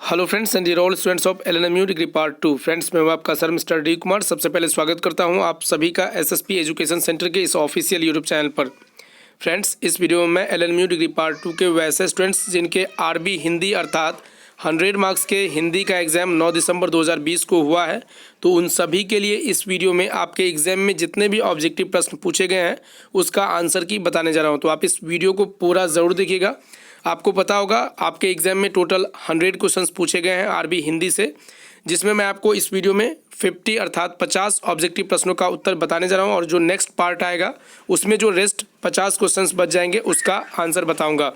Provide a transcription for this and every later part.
Hello friends and all students of LNMU degree part 2। Friends मैं हूं आपका sir mister D Kumar. सबसे पहले स्वागत करता हूं आप सभी का एसएसपी एजुकेशन सेंटर के इस ऑफिशियल यूट्यूब चैनल पर। फ्रेंड्स इस वीडियो में मैं एलएनएमयू डिग्री पार्ट 2 के वैसे स्टूडेंट्स जिनके आरबी हिंदी अर्थात 100 मार्क्स के हिंदी का एग्ज़ाम 9 दिसंबर 2020 को हुआ है, तो उन सभी के लिए इस वीडियो में आपके एग्ज़ाम में जितने भी ऑब्जेक्टिव प्रश्न पूछे गए हैं उसका आंसर की बताने जा रहा हूँ। तो आप इस वीडियो को पूरा ज़रूर देखिएगा। आपको पता होगा आपके एग्ज़ाम में टोटल 100 क्वेश्चंस पूछे गए हैं आरबी हिंदी से, जिसमें मैं आपको इस वीडियो में 50 अर्थात 50 ऑब्जेक्टिव प्रश्नों का उत्तर बताने जा रहा हूं, और जो नेक्स्ट पार्ट आएगा उसमें जो रेस्ट 50 क्वेश्चंस बच जाएंगे उसका आंसर बताऊंगा।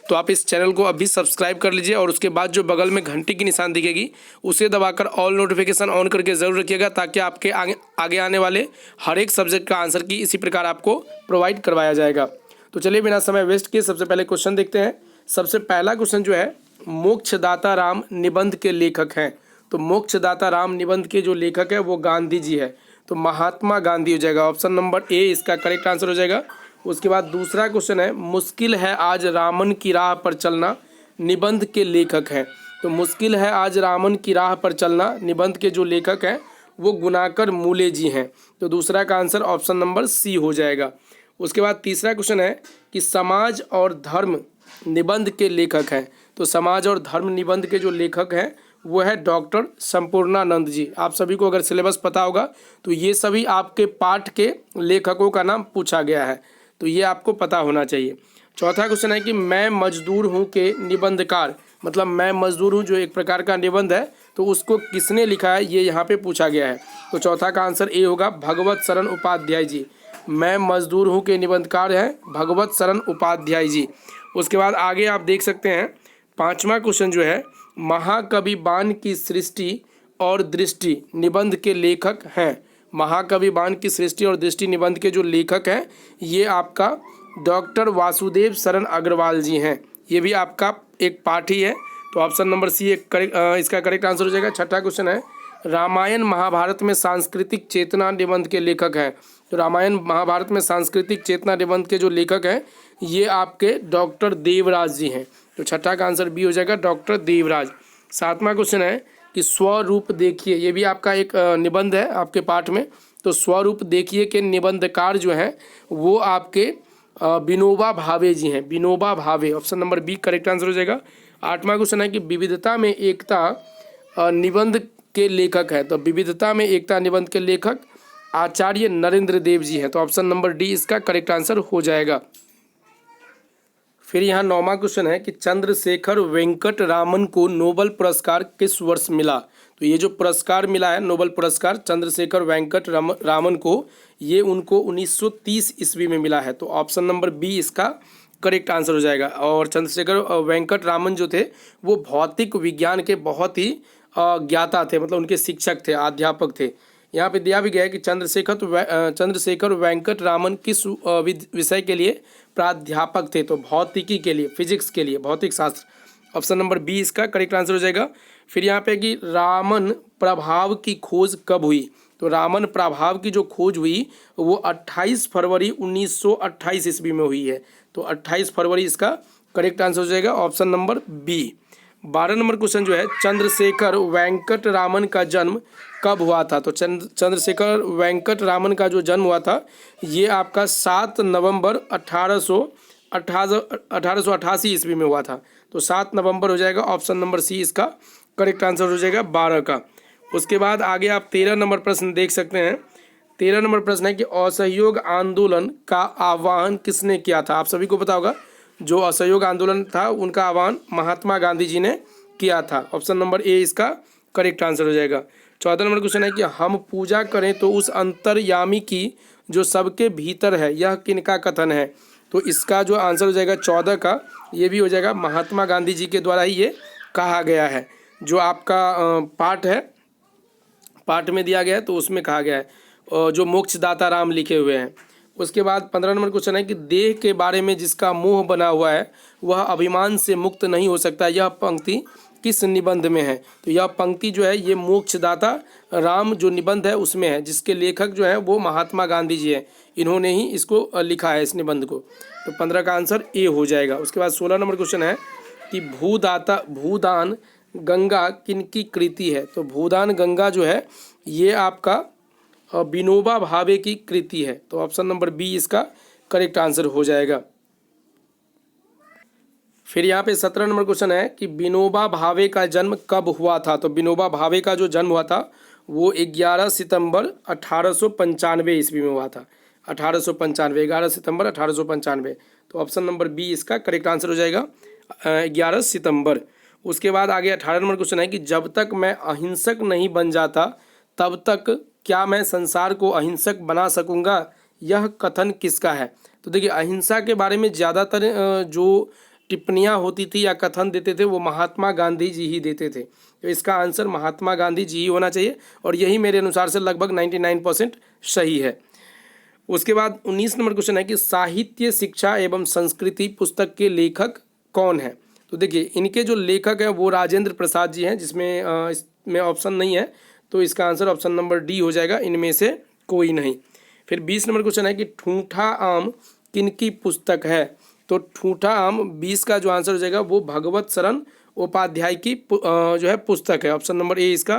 तो आप इस चैनल को अभी सब्सक्राइब कर लीजिए और उसके बाद जो बगल में घंटी की निशान दिखेगी उसे दबाकर ऑल नोटिफिकेशन ऑन करके ज़रूर रखिएगा, ताकि आपके आगे आने वाले हर एक सब्जेक्ट का आंसर की इसी प्रकार आपको प्रोवाइड करवाया जाएगा। तो चलिए बिना समय वेस्ट किए सबसे पहले क्वेश्चन देखते हैं। सबसे पहला क्वेश्चन जो है, मोक्षदाता राम निबंध के लेखक हैं। तो मोक्षदाता राम निबंध के जो लेखक है वो गांधी जी है, तो महात्मा गांधी हो जाएगा। ऑप्शन नंबर ए इसका करेक्ट आंसर हो जाएगा। उसके बाद दूसरा क्वेश्चन है, मुश्किल है आज रामन की राह पर चलना निबंध के लेखक हैं। तो मुश्किल है आज रामन की राह पर चलना निबंध के जो लेखक हैं वो गुनाकर मूले जी हैं। तो दूसरा का आंसर ऑप्शन नंबर सी हो जाएगा। उसके बाद तीसरा क्वेश्चन है कि समाज और धर्म निबंध के लेखक हैं। तो समाज और धर्म निबंध के जो लेखक हैं वो है डॉक्टर संपूर्णानंद जी। आप सभी को अगर सिलेबस पता होगा तो ये सभी आपके पाठ के लेखकों का नाम पूछा गया है, तो ये आपको पता होना चाहिए। चौथा क्वेश्चन है कि मैं मजदूर हूँ के निबंधकार, मतलब मैं मजदूर हूँ जो एक प्रकार का निबंध है, तो उसको किसने लिखा है ये यहाँ पे पूछा गया है। तो चौथा का आंसर ए होगा, भगवत शरण उपाध्याय जी। मैं मजदूर हूँ के निबंधकार हैं भगवत शरण उपाध्याय जी। उसके बाद आगे आप देख सकते हैं पांचवा क्वेश्चन जो है, महाकवि बाण की सृष्टि और दृष्टि निबंध के लेखक हैं। महाकवि बाण की सृष्टि और दृष्टि निबंध के जो लेखक हैं ये आपका डॉक्टर वासुदेव शरण अग्रवाल जी हैं। ये भी आपका एक पाठ ही है, तो ऑप्शन नंबर सी इसका करेक्ट आंसर हो जाएगा। छठा क्वेश्चन है, रामायण महाभारत में सांस्कृतिक चेतना निबंध के लेखक हैं। तो रामायण महाभारत में सांस्कृतिक चेतना निबंध के जो लेखक हैं ये आपके डॉक्टर देवराज जी हैं। तो छठा का आंसर बी हो जाएगा, डॉक्टर देवराज। सातवां क्वेश्चन है कि स्वरूप देखिए, ये भी आपका एक निबंध है आपके पाठ में। तो स्वरूप देखिए के निबंधकार जो हैं वो आपके विनोबा भावे जी हैं। Vinoba Bhave, option number B correct answer हो जाएगा। आठवां क्वेश्चन है कि विविधता में एकता निबंध के लेखक है। तो विविधता में एकता निबंध के लेखक आचार्य नरेंद्र देव जी हैं। तो ऑप्शन नंबर डी इसका करेक्ट आंसर हो जाएगा। फिर यहाँ नौवां क्वेश्चन है कि चंद्रशेखर वेंकट रामन को नोबेल पुरस्कार किस वर्ष मिला। तो ये जो पुरस्कार मिला है नोबेल पुरस्कार चंद्रशेखर वेंकट रामन को, ये उनको 1930 ईस्वी में मिला है। तो ऑप्शन नंबर बी इसका करेक्ट आंसर हो जाएगा। और चंद्रशेखर वेंकट रामन जो थे वो भौतिक विज्ञान के बहुत ही ज्ञाता थे, मतलब उनके शिक्षक थे, अध्यापक थे। यहाँ पे दिया भी गया है कि चंद्रशेखर वेंकट रामन किस विषय के लिए प्राध्यापक थे। तो भौतिकी के लिए, फिजिक्स के लिए, भौतिक शास्त्र। ऑप्शन नंबर बी इसका करेक्ट आंसर हो जाएगा। फिर यहाँ पे कि रामन प्रभाव की खोज कब हुई। तो रामन प्रभाव की जो खोज हुई वो 28 फरवरी 1928 ईस्वी में हुई है। तो 28 फरवरी इसका करेक्ट आंसर हो जाएगा, option number B. 12 number question जो है, चंद्रशेखर वेंकट रामन का जन्म कब हुआ था। तो चंद्रशेखर वेंकट रामन का जो जन्म हुआ था ये आपका 7 नवंबर 1888 ईस्वी में हुआ था। तो 7 नवंबर हो जाएगा, ऑप्शन नंबर सी इसका करेक्ट आंसर हो जाएगा 12 का। उसके बाद आगे आप 13 नंबर प्रश्न देख सकते हैं। 13 नंबर प्रश्न है कि असहयोग आंदोलन का आह्वान किसने किया था। आप सभी को पता होगा जो असहयोग आंदोलन था उनका आह्वान महात्मा गांधी जी ने किया था। ऑप्शन नंबर ए इसका करेक्ट आंसर हो जाएगा। 14 नंबर क्वेश्चन है कि हम पूजा करें तो उस अंतर्यामी की जो सबके भीतर है यह किनका कथन है। तो इसका जो आंसर हो जाएगा 14 का, ये भी हो जाएगा महात्मा गांधी जी के द्वारा ही ये कहा गया है। जो आपका पाठ है, पाठ में दिया गया है तो उसमें कहा गया है, जो मोक्षदाता राम लिखे हुए हैं। उसके बाद 15 नंबर क्वेश्चन है कि देह के बारे में जिसका मोह बना हुआ है वह अभिमान से मुक्त नहीं हो सकता, यह पंक्ति किस निबंध में है। तो यह पंक्ति जो है ये मोक्षदाता राम जो निबंध है उसमें है, जिसके लेखक जो है वो महात्मा गांधी जी हैं। इन्होंने ही इसको लिखा है इस निबंध को। तो 15 का आंसर ए हो जाएगा। उसके बाद 16 नंबर क्वेश्चन है कि भूदान गंगा किनकी कृति है? तो भूदान गंगा जो है ये आपका विनोबा भावे की कृति है। तो ऑप्शन नंबर बी इसका करेक्ट आंसर हो जाएगा। फिर यहाँ पे 17 नंबर क्वेश्चन है कि विनोबा भावे का जन्म कब हुआ था? तो विनोबा भावे का जो जन्म हुआ था वो 11 सितंबर 1895 ईस्वी में हुआ था। 1895, 11 सितंबर 1895। तो ऑप्शन नंबर बी इसका करेक्ट आंसर हो जाएगा, 11 सितंबर। उसके बाद आगे 18 नंबर क्वेश्चन है कि जब तक मैं अहिंसक नहीं बन जाता तब तक क्या मैं संसार को अहिंसक बना सकूंगा? यह कथन किसका है? तो देखिए, अहिंसा के बारे में ज़्यादातर जो टिप्पणियाँ होती थी या कथन देते थे वो महात्मा गांधी जी ही देते थे। तो इसका आंसर महात्मा गांधी जी ही होना चाहिए और यही मेरे अनुसार से लगभग 99% सही है। उसके बाद 19 नंबर क्वेश्चन है कि साहित्य शिक्षा एवं संस्कृति पुस्तक के लेखक कौन है? तो देखिए, इनके जो लेखक हैं वो राजेंद्र प्रसाद जी हैं, जिसमें इसमें ऑप्शन नहीं है। तो इसका आंसर ऑप्शन नंबर डी हो जाएगा, इनमें से कोई नहीं। फिर 20 नंबर क्वेश्चन है कि ठूठा आम किनकी पुस्तक है? तो ठूठा आम 20 का जो आंसर हो जाएगा वो भगवत शरण उपाध्याय की जो है पुस्तक है। ऑप्शन नंबर ए इसका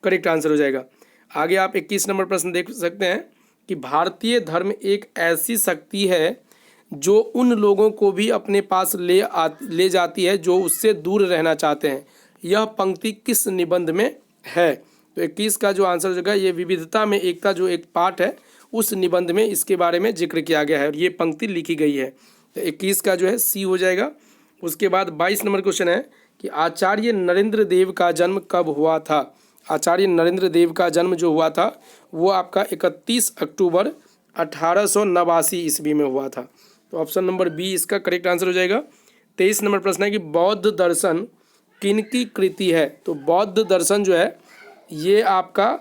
करेक्ट आंसर हो जाएगा। आगे आप 21 नंबर प्रश्न देख सकते हैं कि भारतीय धर्म एक ऐसी शक्ति है जो उन लोगों को भी अपने पास ले जाती है जो उससे दूर रहना चाहते हैं। यह पंक्ति किस निबंध में है? तो 21 का जो आंसर हो जाएगा ये विविधता में एकता जो एक पार्ट है उस निबंध में इसके बारे में जिक्र किया गया है और ये पंक्ति लिखी गई है। तो 21 का जो है सी हो जाएगा। उसके बाद 22 नंबर क्वेश्चन है कि आचार्य नरेंद्र देव का जन्म कब हुआ था? आचार्य नरेंद्र देव का जन्म जो हुआ था वो आपका 31 अक्टूबर 1889 ईस्वी में हुआ था। तो ऑप्शन नंबर बी इसका करेक्ट आंसर हो जाएगा। 23 नंबर प्रश्न है कि बौद्ध दर्शन किनकी कृति है? तो बौद्ध दर्शन जो है ये आपका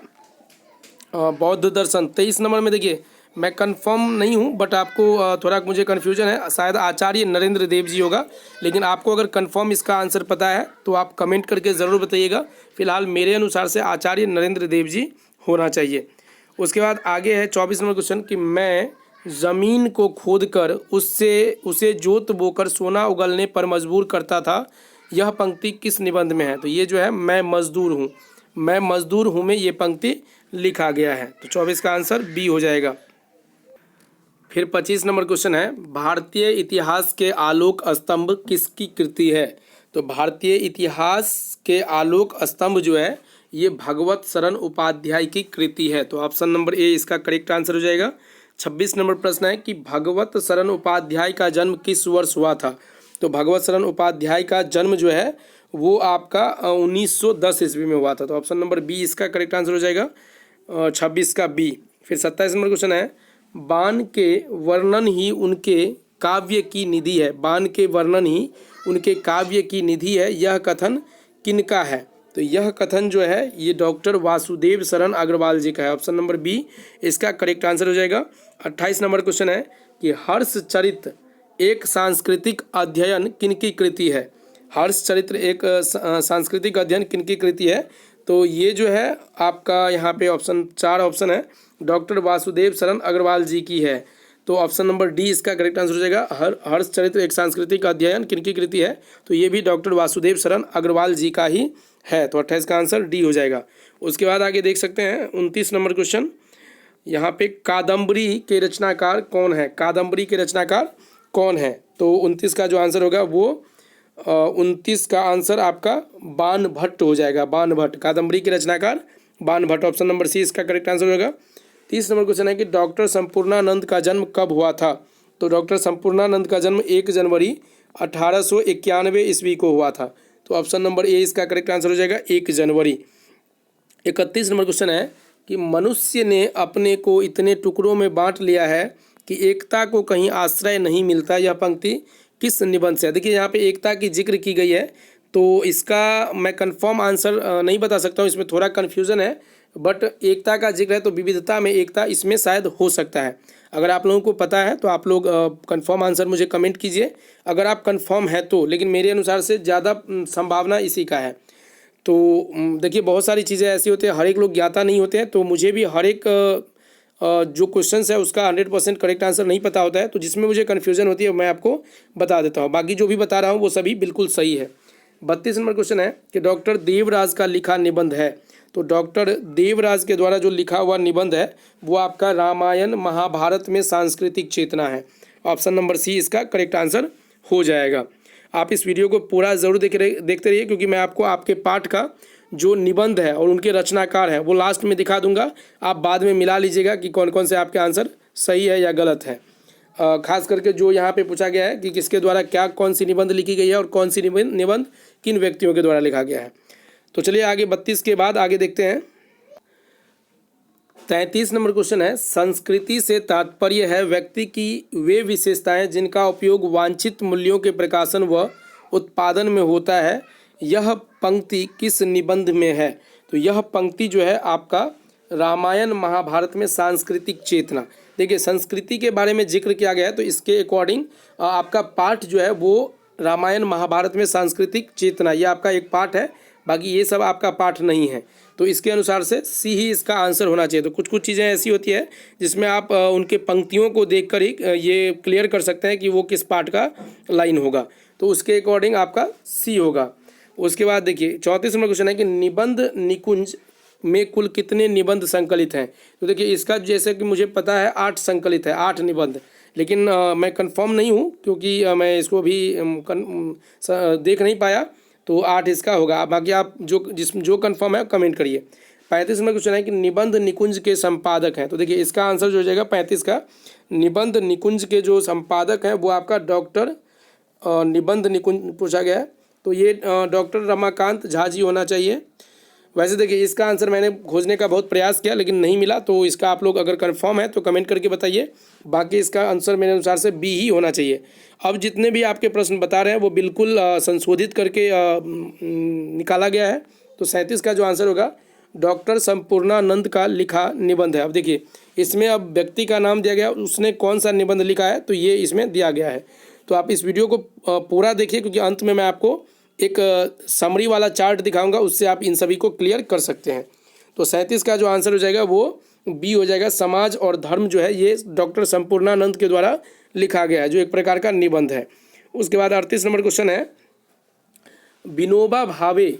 बौद्ध दर्शन 23 नंबर में, देखिए मैं कंफर्म नहीं हूँ बट आपको थोड़ा मुझे कन्फ्यूजन है, शायद आचार्य नरेंद्र देव जी होगा। लेकिन आपको अगर कंफर्म इसका आंसर पता है तो आप कमेंट करके ज़रूर बताइएगा। फिलहाल मेरे अनुसार से आचार्य नरेंद्र देव जी होना चाहिए। उसके बाद आगे है 24 नंबर क्वेश्चन कि मैं ज़मीन को खोदकर उसे जोत बोकर सोना उगलने पर मजबूर करता था। यह पंक्ति किस निबंध में है? तो ये जो है मैं मजदूर हूँ में ये पंक्ति लिखा गया है। तो 24 का आंसर बी हो जाएगा। फिर 25 नंबर क्वेश्चन है भारतीय इतिहास के आलोक स्तंभ किसकी कृति है? तो भारतीय इतिहास के आलोक स्तंभ जो है ये भगवत शरण उपाध्याय की कृति है। तो ऑप्शन नंबर ए इसका करेक्ट आंसर हो जाएगा। 26 नंबर प्रश्न है कि भगवत शरण उपाध्याय का जन्म किस वर्ष हुआ था? तो भगवत शरण उपाध्याय का जन्म जो है वो आपका 1910 ईस्वी में हुआ था। तो ऑप्शन नंबर बी इसका करेक्ट आंसर हो जाएगा, 26 का बी। फिर 27 नंबर क्वेश्चन है बाण के वर्णन ही उनके काव्य की निधि है। बाण के वर्णन ही उनके काव्य की निधि है, यह कथन किनका है? तो यह कथन जो है ये डॉक्टर वासुदेव शरण अग्रवाल जी का है। ऑप्शन नंबर बी इसका करेक्ट आंसर हो जाएगा। 28 नंबर क्वेश्चन है कि हर्षचरित एक सांस्कृतिक अध्ययन किनकी कृति है? हर्षचरित्र एक सांस्कृतिक अध्ययन किनकी कृति है? तो ये जो है आपका यहाँ पे ऑप्शन 4 ऑप्शन है डॉक्टर वासुदेव शरण अग्रवाल जी की है। तो ऑप्शन नंबर डी इसका करेक्ट आंसर हो जाएगा। हर्षचरित्र एक सांस्कृतिक अध्ययन किनकी कृति है? तो ये भी डॉक्टर वासुदेव शरण अग्रवाल जी का ही है। तो 28 का आंसर डी हो जाएगा। उसके बाद आगे देख सकते हैं 29 नंबर क्वेश्चन, यहाँ पे कादम्बरी के रचनाकार कौन है? कादम्बरी के रचनाकार कौन है? तो 29 का जो आंसर होगा वो 29 का आंसर आपका बाण भट्ट हो जाएगा। बाण भट्ट, कादम्बरी के रचनाकार बाण भट्ट। ऑप्शन नंबर सी इसका करेक्ट आंसर होगा। 30 नंबर क्वेश्चन है कि डॉक्टर संपूर्णानंद का जन्म कब हुआ था? तो डॉक्टर संपूर्णानंद का जन्म 1 जनवरी 1891 ईस्वी को हुआ था। तो ऑप्शन नंबर ए इसका करेक्ट आंसर हो जाएगा, 1 जनवरी। 31 नंबर क्वेश्चन है कि मनुष्य ने अपने को इतने टुकड़ों में बांट लिया है कि एकता को कहीं आश्रय नहीं मिलता। यह पंक्ति किस निबंध से है? देखिए यहाँ पे एकता की जिक्र की गई है तो इसका मैं कंफर्म आंसर नहीं बता सकता हूँ, इसमें थोड़ा कन्फ्यूज़न है। बट एकता का जिक्र है तो विविधता में एकता इसमें शायद हो सकता है। अगर आप लोगों को पता है तो आप लोग कंफर्म आंसर मुझे कमेंट कीजिए अगर आप कंफर्म है तो। लेकिन मेरे अनुसार से ज़्यादा संभावना इसी का है। तो देखिए बहुत सारी चीज़ें ऐसी होती है, हर एक लोग ज्ञाता नहीं होते हैं। तो मुझे भी हर एक जो क्वेश्चन है उसका 100% करेक्ट आंसर नहीं पता होता है। तो जिसमें मुझे कन्फ्यूज़न होती है मैं आपको बता देता हूँ, बाकी जो भी बता रहा हूँ वो सभी बिल्कुल सही है। 32 नंबर क्वेश्चन है कि डॉक्टर देवराज का लिखा निबंध है। तो डॉक्टर देवराज के द्वारा जो लिखा हुआ निबंध है वो आपका रामायण महाभारत में सांस्कृतिक चेतना है। ऑप्शन नंबर सी इसका करेक्ट आंसर हो जाएगा। आप इस वीडियो को पूरा ज़रूर देखते रहिए, क्योंकि मैं आपको आपके पाठ का जो निबंध है और उनके रचनाकार हैं वो लास्ट में दिखा दूंगा। आप बाद में मिला लीजिएगा कि कौन कौन से आपके आंसर सही है या गलत है। खास करके जो यहाँ पे पूछा गया है कि किसके द्वारा क्या कौन सी निबंध लिखी गई है और कौन सी निबंध किन व्यक्तियों के द्वारा लिखा गया है। तो चलिए आगे 32 के बाद आगे देखते हैं। 33 नंबर क्वेश्चन है, संस्कृति से तात्पर्य है व्यक्ति की वे विशेषताएं जिनका उपयोग वांछित मूल्यों के प्रकाशन व उत्पादन में होता है। यह पंक्ति किस निबंध में है? तो यह पंक्ति जो है आपका रामायण महाभारत में सांस्कृतिक चेतना। देखिए संस्कृति के बारे में जिक्र किया गया है, तो इसके अकॉर्डिंग आपका पाठ जो है वो रामायण महाभारत में सांस्कृतिक चेतना, ये आपका एक पाठ है, बाकी ये सब आपका पाठ नहीं है। तो इसके अनुसार से सी ही इसका आंसर होना चाहिए। तो कुछ कुछ चीज़ें ऐसी होती है जिसमें आप उनके पंक्तियों को देखकर ही ये क्लियर कर सकते हैं कि वो किस पाठ का लाइन होगा। तो उसके अकॉर्डिंग आपका सी होगा। उसके बाद देखिए 34 नंबर क्वेश्चन है कि निबंध निकुंज में कुल कितने निबंध संकलित हैं? तो देखिए इसका जैसे कि मुझे पता है 8 संकलित है, 8 निबंध, लेकिन मैं कंफर्म नहीं हूँ क्योंकि मैं इसको भी देख नहीं पाया। तो 8 इसका होगा। बाकी आप जो कंफर्म है कमेंट करिए। 35 नंबर क्वेश्चन है कि निबंध निकुंज के संपादक हैं। तो देखिए इसका आंसर जो हो जाएगा 35 का, निबंध निकुंज के जो संपादक हैं वो आपका डॉक्टर निबंध निकुंज पूछा गया है, तो ये डॉक्टर रमाकांत झा जी होना चाहिए। वैसे देखिए इसका आंसर मैंने खोजने का बहुत प्रयास किया लेकिन नहीं मिला, तो इसका आप लोग अगर कंफर्म है तो कमेंट करके बताइए। बाकी इसका आंसर मेरे अनुसार से बी ही होना चाहिए। अब जितने भी आपके प्रश्न बता रहे हैं वो बिल्कुल संशोधित करके निकाला गया है। तो 37 का जो आंसर होगा डॉक्टर संपूर्णानंद का लिखा निबंध है। अब देखिए इसमें अब व्यक्ति का नाम दिया गया, उसने कौन सा निबंध लिखा है तो ये इसमें दिया गया है। तो आप इस वीडियो को पूरा देखिए, क्योंकि अंत में मैं आपको एक समरी वाला चार्ट दिखाऊंगा, उससे आप इन सभी को क्लियर कर सकते हैं। तो 37 का जो आंसर हो जाएगा वो बी हो जाएगा। समाज और धर्म जो है ये डॉक्टर संपूर्णानंद के द्वारा लिखा गया है, जो एक प्रकार का निबंध है। उसके बाद 38 नंबर क्वेश्चन है, विनोबा भावे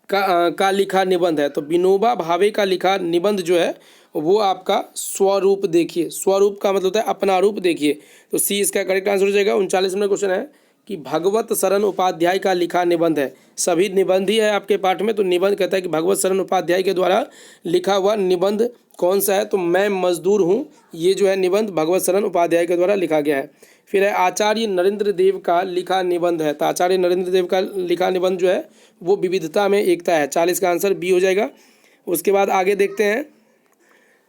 का लिखा निबंध है। तो विनोबा भावे का लिखा निबंध जो है वो आपका स्वरूप देखिए, स्वरूप का मतलब होता है अपना रूप देखिए। तो सी इसका करेक्ट आंसर हो जाएगा। 39 नंबर क्वेश्चन है कि भगवत शरण उपाध्याय का लिखा निबंध है। सभी निबंध ही है आपके पाठ में, तो निबंध कहता है कि भगवत शरण उपाध्याय के द्वारा लिखा हुआ निबंध कौन सा है? तो मैं मजदूर हूँ, ये जो है निबंध भगवत शरण उपाध्याय के द्वारा लिखा गया है। फिर है आचार्य नरेंद्र देव का लिखा निबंध है। तो आचार्य नरेंद्र देव का लिखा निबंध जो है वो विविधता में एकता है। 40 का आंसर बी हो जाएगा। उसके बाद आगे देखते हैं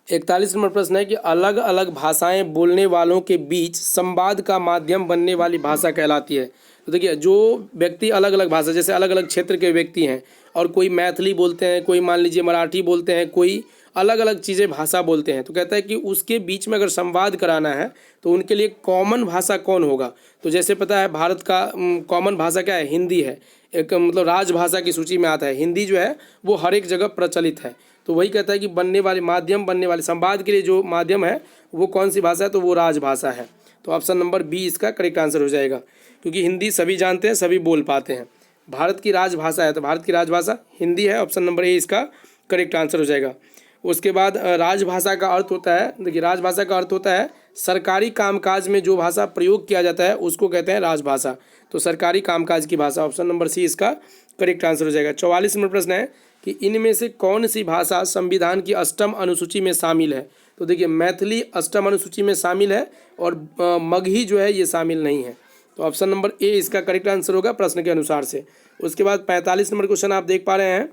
41 नंबर प्रश्न है कि अलग अलग भाषाएं बोलने वालों के बीच संवाद का माध्यम बनने वाली भाषा कहलाती है। तो देखिए जो व्यक्ति अलग अलग भाषा, जैसे अलग अलग क्षेत्र के व्यक्ति हैं और कोई मैथिली बोलते हैं, कोई मान लीजिए मराठी बोलते हैं, कोई अलग अलग चीज़ें भाषा बोलते हैं, तो कहता है कि उसके बीच में अगर संवाद कराना है तो उनके लिए कॉमन भाषा कौन होगा? तो जैसे पता है भारत का कॉमन भाषा क्या है? हिंदी है। एक मतलब राजभाषा की सूची में आता है। हिंदी जो है वो हर एक जगह प्रचलित है। तो वही कहता है कि बनने वाले संवाद के लिए जो माध्यम है वो कौन सी भाषा है? तो वो राजभाषा है। तो ऑप्शन नंबर बी इसका करेक्ट आंसर हो जाएगा, क्योंकि हिंदी सभी जानते हैं, सभी बोल पाते हैं। भारत की राजभाषा है तो भारत की राजभाषा हिंदी है। ऑप्शन नंबर ए इसका करेक्ट आंसर हो जाएगा। उसके बाद राजभाषा का अर्थ होता है, देखिए राजभाषा का अर्थ होता है सरकारी कामकाज में जो भाषा प्रयोग किया जाता है उसको कहते हैं राजभाषा। तो सरकारी कामकाज की भाषा, ऑप्शन नंबर सी इसका करेक्ट आंसर हो जाएगा। 44 नंबर प्रश्न है कि इनमें से कौन सी भाषा संविधान की 8वीं अनुसूची में शामिल है? तो देखिए मैथिली 8वीं अनुसूची में शामिल है और मगही जो है ये शामिल नहीं है। तो ऑप्शन नंबर ए इसका करेक्ट आंसर होगा प्रश्न के अनुसार से। उसके बाद 45 नंबर क्वेश्चन आप देख पा रहे हैं,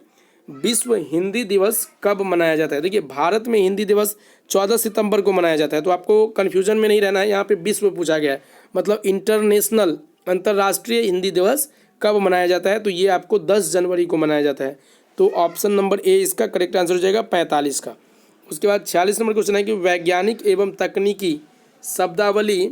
विश्व हिंदी दिवस कब मनाया जाता है? देखिए भारत में हिंदी दिवस 14 सितंबर को मनाया जाता है। तो आपको कन्फ्यूजन में नहीं रहना है, यहाँ पे विश्व पूछा गया है, मतलब इंटरनेशनल अंतर्राष्ट्रीय हिंदी दिवस कब मनाया जाता है? तो ये आपको 10 जनवरी को मनाया जाता है। तो ऑप्शन नंबर ए इसका करेक्ट आंसर हो जाएगा 45 का। उसके बाद 46 नंबर क्वेश्चन है कि वैज्ञानिक एवं तकनीकी शब्दावली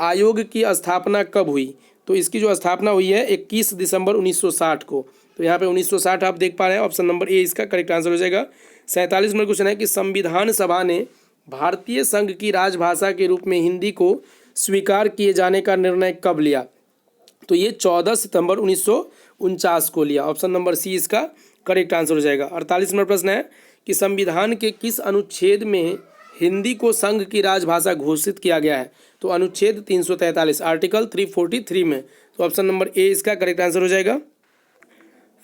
आयोग की स्थापना कब हुई? तो इसकी जो स्थापना हुई है 21 दिसंबर 1960 को। तो यहाँ पे 1960 आप देख पा रहे हैं, ऑप्शन नंबर ए इसका करेक्ट आंसर हो जाएगा। 47 नंबर क्वेश्चन है कि संविधान सभा ने भारतीय संघ की राजभाषा के रूप में हिंदी को स्वीकार किए जाने का निर्णय कब लिया? तो ये 14 सितंबर 49 को लिया। ऑप्शन नंबर सी इसका करेक्ट आंसर हो जाएगा। 48 नंबर प्रश्न है कि संविधान के किस अनुच्छेद में हिंदी को संघ की राजभाषा घोषित किया गया है? तो अनुच्छेद 343 आर्टिकल 343 में। तो ऑप्शन नंबर ए इसका करेक्ट आंसर हो जाएगा।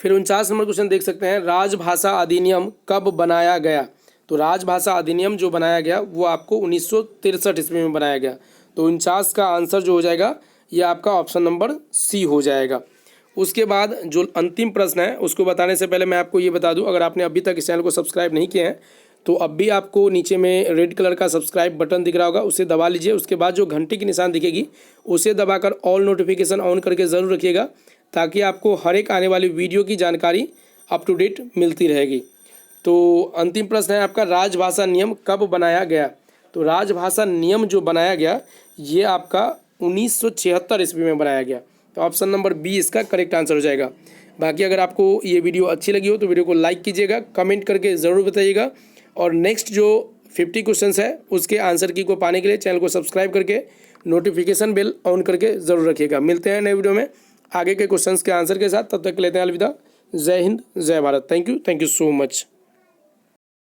फिर 49 नंबर क्वेश्चन देख सकते हैं, राजभाषा अधिनियम कब बनाया गया? तो राजभाषा अधिनियम जो बनाया गया वो आपको 1963 ईस्वी में बनाया गया। तो 49 का आंसर जो हो जाएगा ये आपका ऑप्शन नंबर सी हो जाएगा। उसके बाद जो अंतिम प्रश्न है उसको बताने से पहले मैं आपको ये बता दूं, अगर आपने अभी तक इस चैनल को सब्सक्राइब नहीं किया है तो अब भी आपको नीचे में रेड कलर का सब्सक्राइब बटन दिख रहा होगा, उसे दबा लीजिए। उसके बाद जो घंटी की निशान दिखेगी उसे दबाकर ऑल नोटिफिकेशन ऑन करके ज़रूर रखिएगा, ताकि आपको हर एक आने वाली वीडियो की जानकारी अप टू डेट मिलती रहेगी। तो अंतिम प्रश्न है आपका, राजभाषा नियम कब बनाया गया? तो राजभाषा नियम जो बनाया गया ये आपका 1976 ईस्वी में बनाया गया। तो ऑप्शन नंबर बी इसका करेक्ट आंसर हो जाएगा। बाकी अगर आपको ये वीडियो अच्छी लगी हो तो वीडियो को लाइक कीजिएगा, कमेंट करके ज़रूर बताइएगा, और नेक्स्ट जो 50 क्वेश्चंस है उसके आंसर की को पाने के लिए चैनल को सब्सक्राइब करके नोटिफिकेशन बेल ऑन करके ज़रूर रखिएगा। मिलते हैं नए वीडियो में आगे के क्वेश्चंस के आंसर के साथ, तब तक लेते हैं अलविदा। जय हिंद, जय Bharat. Thank you so much.